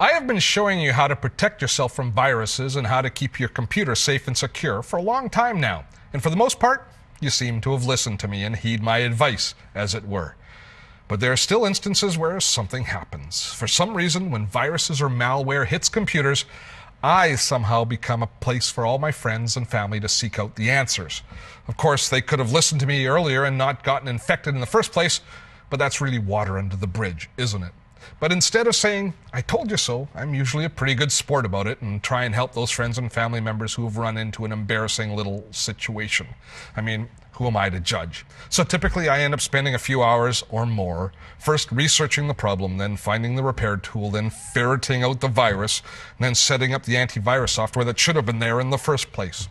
I have been showing you how to protect yourself from viruses and how to keep your computer safe and secure for a long time now. And for the most part, you seem to have listened to me and heed my advice, as it were. But there are still instances where something happens. For some reason, when viruses or malware hits computers, I somehow become a place for all my friends and family to seek out the answers. Of course, they could have listened to me earlier and not gotten infected in the first place, but that's really water under the bridge, isn't it? But instead of saying, I told you so, I'm usually a pretty good sport about it and try and help those friends and family members who have run into an embarrassing little situation. I mean, who am I to judge? So typically I end up spending a few hours or more, first researching the problem, then finding the repair tool, then ferreting out the virus, and then setting up the antivirus software that should have been there in the first place.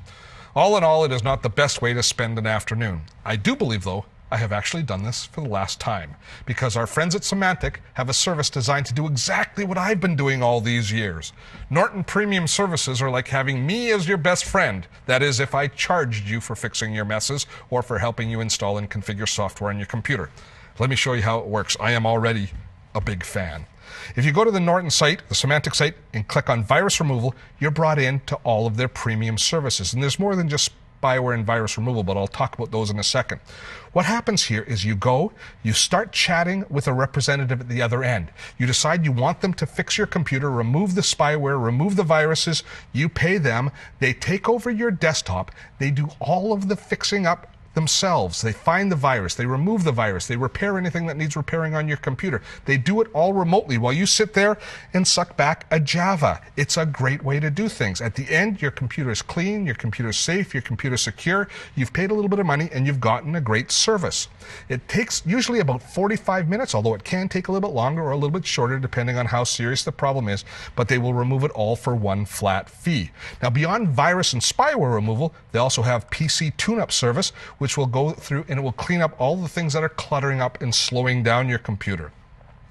All in all, it is not the best way to spend an afternoon. I do believe, though, I have actually done this for the last time, because our friends at Symantec have a service designed to do exactly what I've been doing all these years. Norton Premium Services are like having me as your best friend. That is, if I charged you for fixing your messes or for helping you install and configure software on your computer. Let me show you how it works. I am already a big fan. If you go to the Norton site, the Symantec site, and click on virus removal, you're brought in to all of their premium services. And there's more than just spyware and virus removal, but I'll talk about those in a second. What happens here is you start chatting with a representative at the other end. You decide you want them to fix your computer, remove the spyware, remove the viruses. You pay them. They take over your desktop. They do all of the fixing up themselves. They find the virus, they remove the virus, they repair anything that needs repairing on your computer. They do it all remotely while you sit there and suck back a Java. It's a great way to do things. At the end, your computer is clean, your computer is safe, your computer is secure, you've paid a little bit of money, and you've gotten a great service. It takes usually about 45 minutes, although it can take a little bit longer or a little bit shorter depending on how serious the problem is, but they will remove it all for one flat fee. Now, beyond virus and spyware removal, they also have PC tune-up service, which will go through and it will clean up all the things that are cluttering up and slowing down your computer.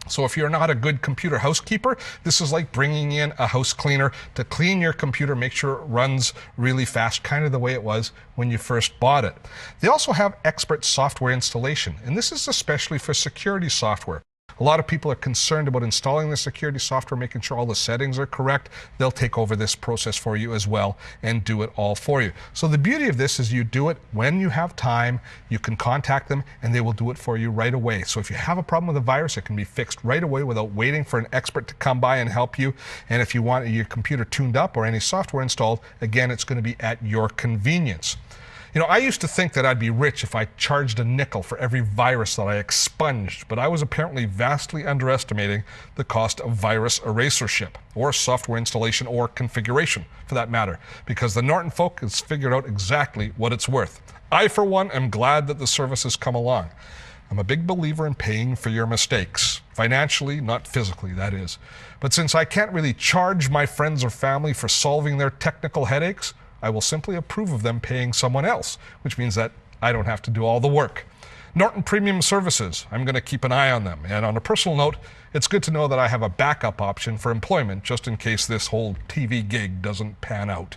So if you're not a good computer housekeeper, this is like bringing in a house cleaner to clean your computer, make sure it runs really fast, kind of the way it was when you first bought it. They also have expert software installation, and this is especially for security software. A lot of people are concerned about installing the security software, making sure all the settings are correct. They'll take over this process for you as well and do it all for you. So the beauty of this is you do it when you have time, you can contact them, and they will do it for you right away. So if you have a problem with a virus, it can be fixed right away without waiting for an expert to come by and help you. And if you want your computer tuned up or any software installed, again, it's going to be at your convenience. You know, I used to think that I'd be rich if I charged a nickel for every virus that I expunged, but I was apparently vastly underestimating the cost of virus erasership, or software installation or configuration, for that matter, because the Norton folk has figured out exactly what it's worth. I, for one, am glad that the service has come along. I'm a big believer in paying for your mistakes. Financially, not physically, that is. But since I can't really charge my friends or family for solving their technical headaches, I will simply approve of them paying someone else, which means that I don't have to do all the work. Norton Premium Services, I'm going to keep an eye on them. And on a personal note, it's good to know that I have a backup option for employment just in case this whole TV gig doesn't pan out.